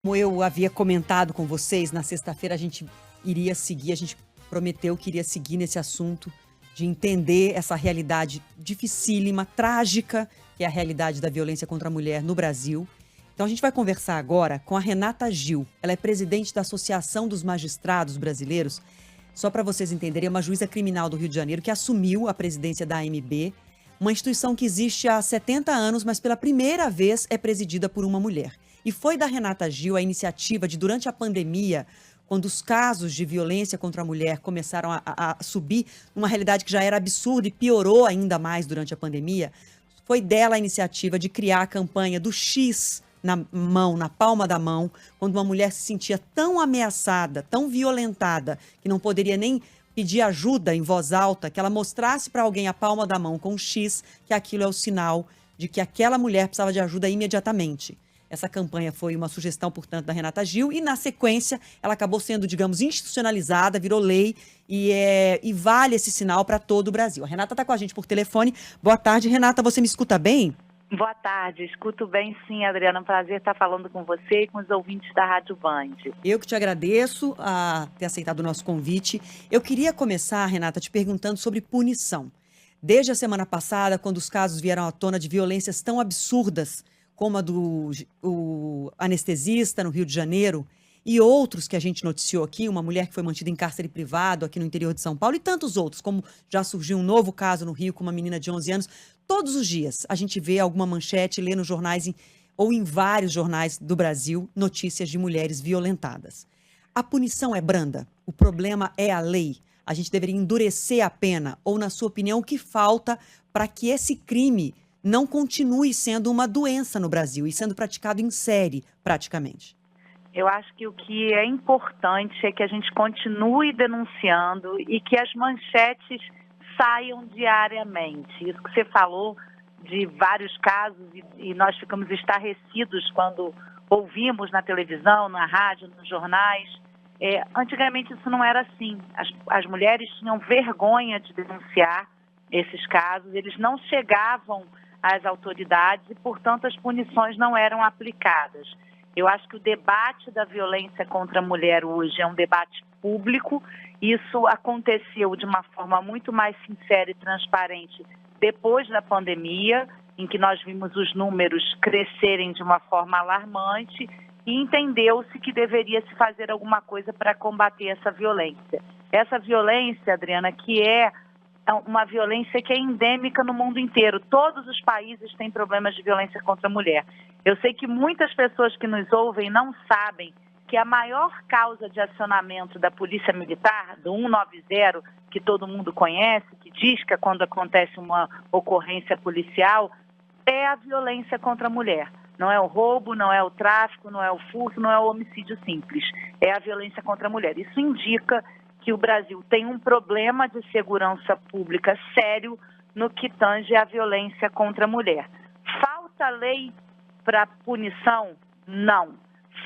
Como eu havia comentado com vocês, na sexta-feira a gente a gente prometeu que iria seguir nesse assunto de entender essa realidade dificílima, trágica, que é a realidade da violência contra a mulher no Brasil. Então a gente vai conversar agora com a Renata Gil. Ela é presidente da Associação dos Magistrados Brasileiros. Só para vocês entenderem, é uma juíza criminal do Rio de Janeiro que assumiu a presidência da AMB, uma instituição que existe há 70 anos, mas pela primeira vez é presidida por uma mulher. E foi da Renata Gil a iniciativa de, durante a pandemia, quando os casos de violência contra a mulher começaram a subir, numa realidade que já era absurda e piorou ainda mais durante a pandemia, foi dela a iniciativa de criar a campanha do X na mão, na palma da mão, quando uma mulher se sentia tão ameaçada, tão violentada, que não poderia nem pedir ajuda em voz alta, que ela mostrasse para alguém a palma da mão com um X, que aquilo é o sinal de que aquela mulher precisava de ajuda imediatamente. Essa campanha foi uma sugestão, portanto, da Renata Gil e, na sequência, ela acabou sendo, digamos, institucionalizada, virou lei e vale esse sinal para todo o Brasil. A Renata está com a gente por telefone. Boa tarde, Renata. Você me escuta bem? Boa tarde, escuto bem sim, Adriana, é um prazer estar falando com você e com os ouvintes da Rádio Band. Eu que te agradeço a ter aceitado o nosso convite. Eu queria começar, Renata, te perguntando sobre punição. Desde a semana passada, quando os casos vieram à tona de violências tão absurdas, como a do anestesista no Rio de Janeiro, e outros que a gente noticiou aqui, uma mulher que foi mantida em cárcere privado aqui no interior de São Paulo, e tantos outros, como já surgiu um novo caso no Rio com uma menina de 11 anos. Todos os dias a gente vê alguma manchete, lê nos jornais ou em vários jornais do Brasil, notícias de mulheres violentadas. A punição é branda? O problema é a lei? A gente deveria endurecer a pena? Ou, na sua opinião, o que falta para que esse crime não continue sendo uma doença no Brasil e sendo praticado em série, praticamente? Eu acho que o que é importante é que a gente continue denunciando e que as manchetes saiam diariamente. Isso que você falou de vários casos e nós ficamos estarrecidos quando ouvimos na televisão, na rádio, nos jornais. Antigamente isso não era assim. As mulheres tinham vergonha de denunciar esses casos, eles não chegavam às autoridades e, portanto, as punições não eram aplicadas. Eu acho que o debate da violência contra a mulher hoje é um debate público. Isso aconteceu de uma forma muito mais sincera e transparente depois da pandemia, em que nós vimos os números crescerem de uma forma alarmante e entendeu-se que deveria se fazer alguma coisa para combater essa violência. Essa violência, Adriana, que é uma violência que é endêmica no mundo inteiro. Todos os países têm problemas de violência contra a mulher. Eu sei que muitas pessoas que nos ouvem não sabem que a maior causa de acionamento da Polícia Militar, do 190, que todo mundo conhece, que diz que quando acontece uma ocorrência policial, é a violência contra a mulher. Não é o roubo, não é o tráfico, não é o furto, não é o homicídio simples. É a violência contra a mulher. Isso indica que o Brasil tem um problema de segurança pública sério no que tange à violência contra a mulher. Falta lei para punição? Não.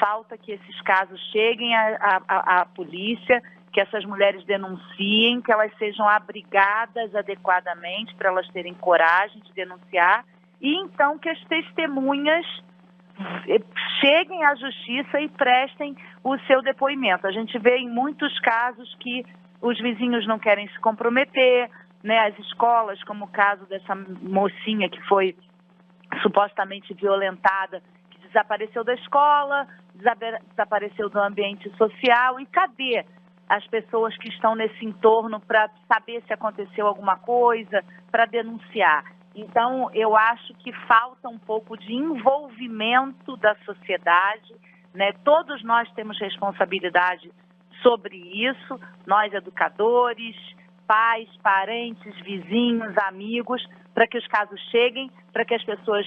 Falta que esses casos cheguem à polícia, que essas mulheres denunciem, que elas sejam abrigadas adequadamente para elas terem coragem de denunciar e então que as testemunhas cheguem à justiça e prestem o seu depoimento. A gente vê em muitos casos que os vizinhos não querem se comprometer, né? As escolas, como o caso dessa mocinha que foi supostamente violentada, que desapareceu da escola, desapareceu do ambiente social. E cadê as pessoas que estão nesse entorno para saber se aconteceu alguma coisa, para denunciar? Então, eu acho que falta um pouco de envolvimento da sociedade, né? Todos nós temos responsabilidade sobre isso, nós educadores, pais, parentes, vizinhos, amigos, para que os casos cheguem, para que as pessoas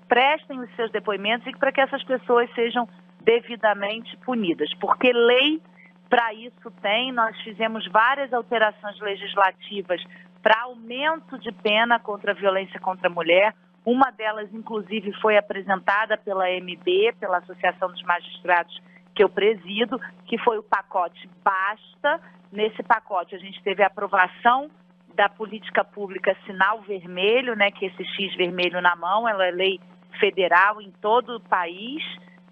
prestem os seus depoimentos e para que essas pessoas sejam devidamente punidas. Porque lei para isso tem, nós fizemos várias alterações legislativas para aumento de pena contra a violência contra a mulher. Uma delas, inclusive, foi apresentada pela AMB, pela Associação dos Magistrados que eu presido, que foi o pacote Basta. Nesse pacote, a gente teve a aprovação da política pública Sinal Vermelho, né, que é esse X vermelho na mão, ela é lei federal em todo o país,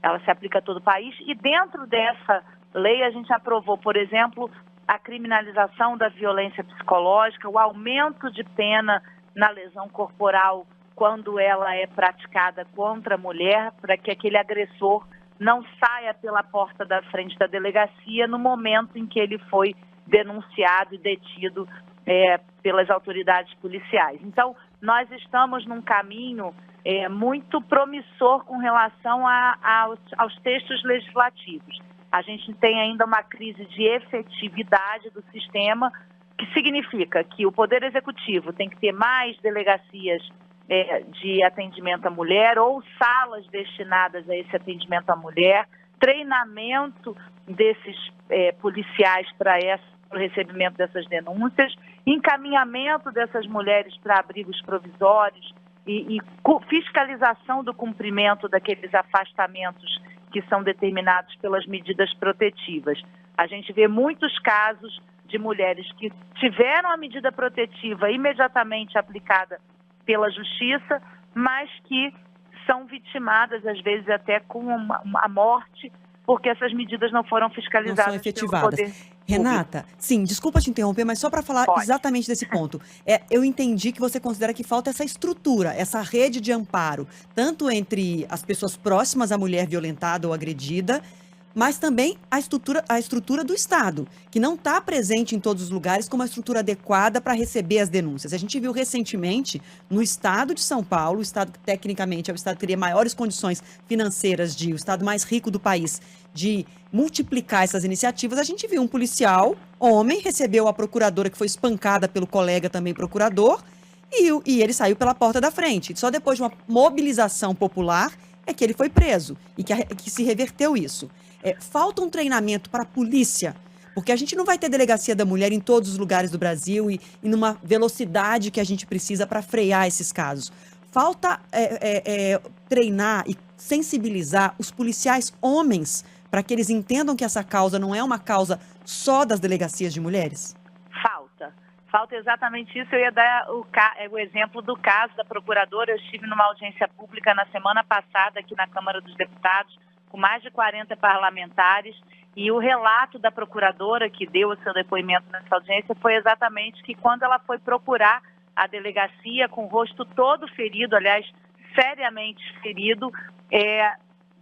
ela se aplica a todo o país. E dentro dessa lei a gente aprovou, por exemplo, a criminalização da violência psicológica, o aumento de pena na lesão corporal quando ela é praticada contra a mulher, para que aquele agressor não saia pela porta da frente da delegacia no momento em que ele foi denunciado e detido pelas autoridades policiais. Então, nós estamos num caminho muito promissor com relação aos textos legislativos. A gente tem ainda uma crise de efetividade do sistema, que significa que o Poder Executivo tem que ter mais delegacias de atendimento à mulher ou salas destinadas a esse atendimento à mulher, treinamento desses policiais para o recebimento dessas denúncias, encaminhamento dessas mulheres para abrigos provisórios e fiscalização do cumprimento daqueles afastamentos que são determinados pelas medidas protetivas. A gente vê muitos casos de mulheres que tiveram a medida protetiva imediatamente aplicada pela Justiça, mas que são vitimadas, às vezes até com a morte, porque essas medidas não foram fiscalizadas. Não são efetivadas. Pelo poder Renata, sim, desculpa te interromper, mas só para falar exatamente desse ponto. Eu entendi que você considera que falta essa estrutura, essa rede de amparo, tanto entre as pessoas próximas à mulher violentada ou agredida, mas também a estrutura do Estado, que não está presente em todos os lugares com uma estrutura adequada para receber as denúncias. A gente viu recentemente no Estado de São Paulo, o Estado que tecnicamente é o Estado que teria maiores condições financeiras, o Estado mais rico do país, de multiplicar essas iniciativas. A gente viu um policial, homem, recebeu a procuradora que foi espancada pelo colega também procurador, e ele saiu pela porta da frente. Só depois de uma mobilização popular é que ele foi preso e que se reverteu isso. Falta um treinamento para a polícia, porque a gente não vai ter delegacia da mulher em todos os lugares do Brasil e numa velocidade que a gente precisa para frear esses casos. Falta treinar e sensibilizar os policiais homens para que eles entendam que essa causa não é uma causa só das delegacias de mulheres? Falta exatamente isso. Eu ia dar o exemplo do caso da procuradora. Eu estive numa audiência pública na semana passada aqui na Câmara dos Deputados, com mais de 40 parlamentares, e o relato da procuradora que deu o seu depoimento nessa audiência foi exatamente que quando ela foi procurar a delegacia com o rosto todo ferido, aliás, seriamente ferido,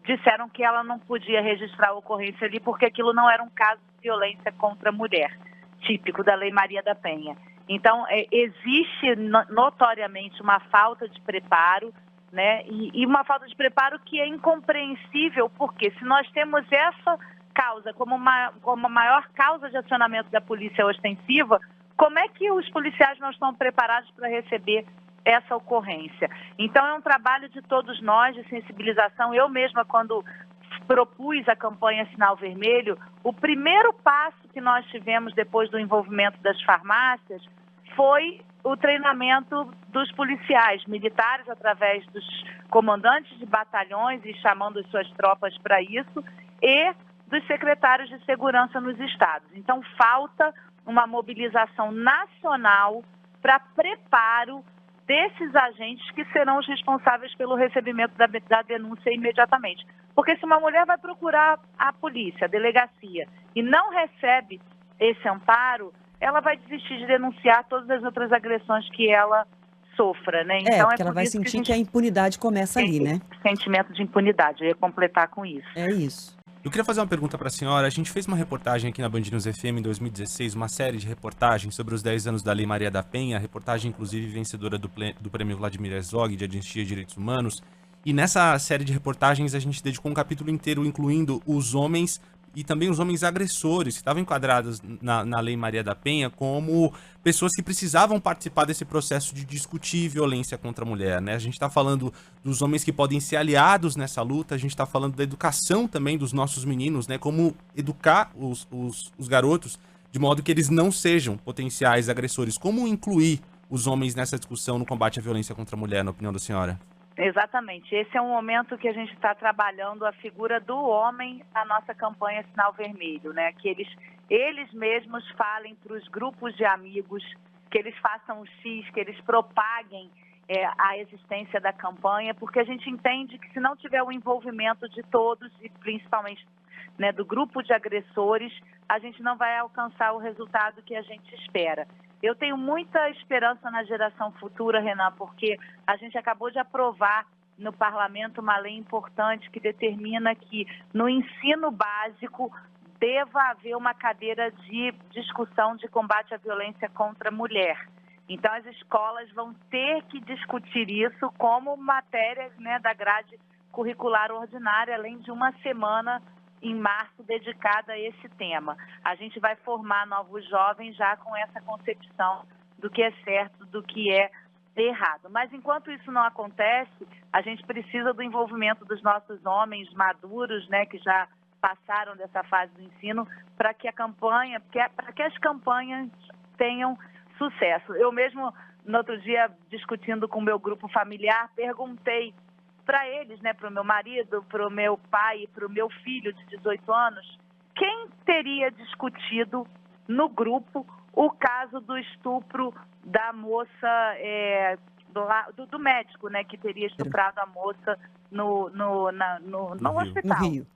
disseram que ela não podia registrar a ocorrência ali porque aquilo não era um caso de violência contra a mulher, típico da Lei Maria da Penha. Então, existe notoriamente uma falta de preparo, né? E uma falta de preparo que é incompreensível, porque se nós temos essa causa como a maior causa de acionamento da polícia ostensiva, como é que os policiais não estão preparados para receber essa ocorrência? Então é um trabalho de todos nós, de sensibilização. Eu mesma, quando propus a campanha Sinal Vermelho, o primeiro passo que nós tivemos depois do envolvimento das farmácias foi o treinamento dos policiais militares através dos comandantes de batalhões e chamando as suas tropas para isso, e dos secretários de segurança nos estados. Então falta uma mobilização nacional para preparo desses agentes que serão os responsáveis pelo recebimento da denúncia imediatamente. Porque se uma mulher vai procurar a polícia, a delegacia, e não recebe esse amparo, ela vai desistir de denunciar todas as outras agressões que ela sofra, né? Então, porque ela vai sentir que a impunidade começa ali, né? Sentimento de impunidade, eu ia completar com isso. É isso. Eu queria fazer uma pergunta para a senhora. A gente fez uma reportagem aqui na Band News FM em 2016, uma série de reportagens sobre os 10 anos da Lei Maria da Penha, a reportagem inclusive vencedora do prêmio Vladimir Herzog de Anistia e Direitos Humanos. E nessa série de reportagens a gente dedicou um capítulo inteiro incluindo os homens e também os homens agressores que estavam enquadrados na Lei Maria da Penha como pessoas que precisavam participar desse processo de discutir violência contra a mulher, né? A gente está falando dos homens que podem ser aliados nessa luta, a gente está falando da educação também dos nossos meninos, né? Como educar os garotos de modo que eles não sejam potenciais agressores. Como incluir os homens nessa discussão no combate à violência contra a mulher, na opinião da senhora? Exatamente. Esse é um momento que a gente está trabalhando a figura do homem na nossa campanha Sinal Vermelho, né? Que eles mesmos falem para os grupos de amigos, que eles façam o X, que eles propaguem a existência da campanha, porque a gente entende que se não tiver o envolvimento de todos, e principalmente, né, do grupo de agressores, a gente não vai alcançar o resultado que a gente espera. Eu tenho muita esperança na geração futura, Renan, porque a gente acabou de aprovar no parlamento uma lei importante que determina que no ensino básico deva haver uma cadeira de discussão de combate à violência contra a mulher. Então, as escolas vão ter que discutir isso como matéria, né, da grade curricular ordinária, além de uma semana em março dedicada a esse tema. A gente vai formar novos jovens já com essa concepção do que é certo, do que é errado. Mas, enquanto isso não acontece, a gente precisa do envolvimento dos nossos homens maduros, né, que já passaram dessa fase do ensino, para que as campanhas tenham sucesso. Eu mesmo, no outro dia, discutindo com o meu grupo familiar, perguntei para eles, né, para o meu marido, para o meu pai e para o meu filho de 18 anos, quem teria discutido no grupo o caso do estupro da moça, do médico, né, que teria estuprado a moça no hospital. No Rio.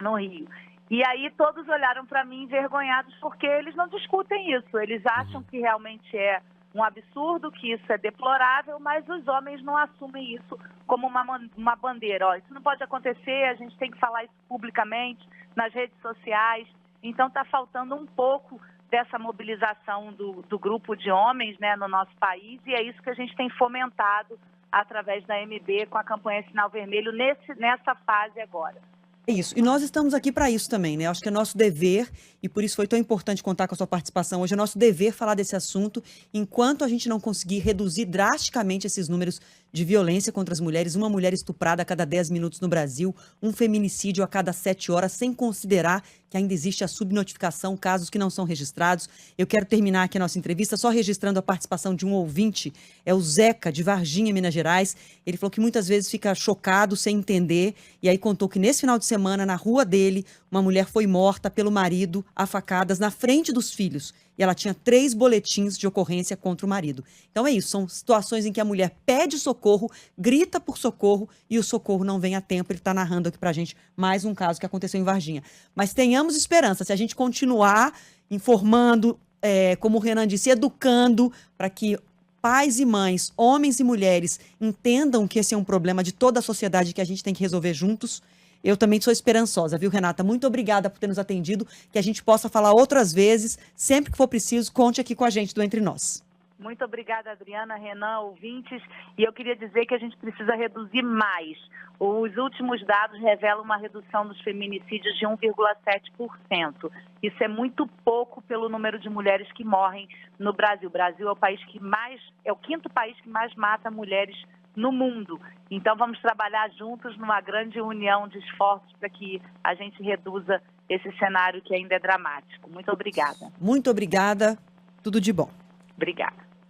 No Rio. E aí todos olharam para mim envergonhados porque eles não discutem isso. Eles acham que realmente é um absurdo, que isso é deplorável, mas os homens não assumem isso como uma bandeira. Ó, isso não pode acontecer, a gente tem que falar isso publicamente, nas redes sociais. Então está faltando um pouco dessa mobilização do grupo de homens, né, no nosso país, e é isso que a gente tem fomentado através da MB com a campanha Sinal Vermelho nessa fase agora. É isso. E nós estamos aqui para isso também, né? Acho que é nosso dever, e por isso foi tão importante contar com a sua participação hoje, é nosso dever falar desse assunto, enquanto a gente não conseguir reduzir drasticamente esses números de violência contra as mulheres, uma mulher estuprada a cada 10 minutos no Brasil, um feminicídio a cada 7 horas, sem considerar que ainda existe a subnotificação, casos que não são registrados. Eu quero terminar aqui a nossa entrevista só registrando a participação de um ouvinte, é o Zeca, de Varginha, Minas Gerais. Ele falou que muitas vezes fica chocado, sem entender, e aí contou que nesse final de semana, na rua dele, uma mulher foi morta pelo marido a facadas na frente dos filhos. E ela tinha 3 boletins de ocorrência contra o marido. Então é isso, são situações em que a mulher pede socorro, grita por socorro e o socorro não vem a tempo. Ele está narrando aqui pra gente mais um caso que aconteceu em Varginha. Mas tenhamos esperança, se a gente continuar informando, como o Renan disse, educando para que pais e mães, homens e mulheres entendam que esse é um problema de toda a sociedade que a gente tem que resolver juntos. Eu também sou esperançosa, viu, Renata? Muito obrigada por ter nos atendido, que a gente possa falar outras vezes, sempre que for preciso, conte aqui com a gente do Entre Nós. Muito obrigada, Adriana, Renan, ouvintes. E eu queria dizer que a gente precisa reduzir mais. Os últimos dados revelam uma redução dos feminicídios de 1,7%. Isso é muito pouco pelo número de mulheres que morrem no Brasil. O Brasil é o 5º país que mais mata mulheres no mundo. Então vamos trabalhar juntos numa grande união de esforços para que a gente reduza esse cenário que ainda é dramático. Muito obrigada. Muito obrigada. Tudo de bom. Obrigada.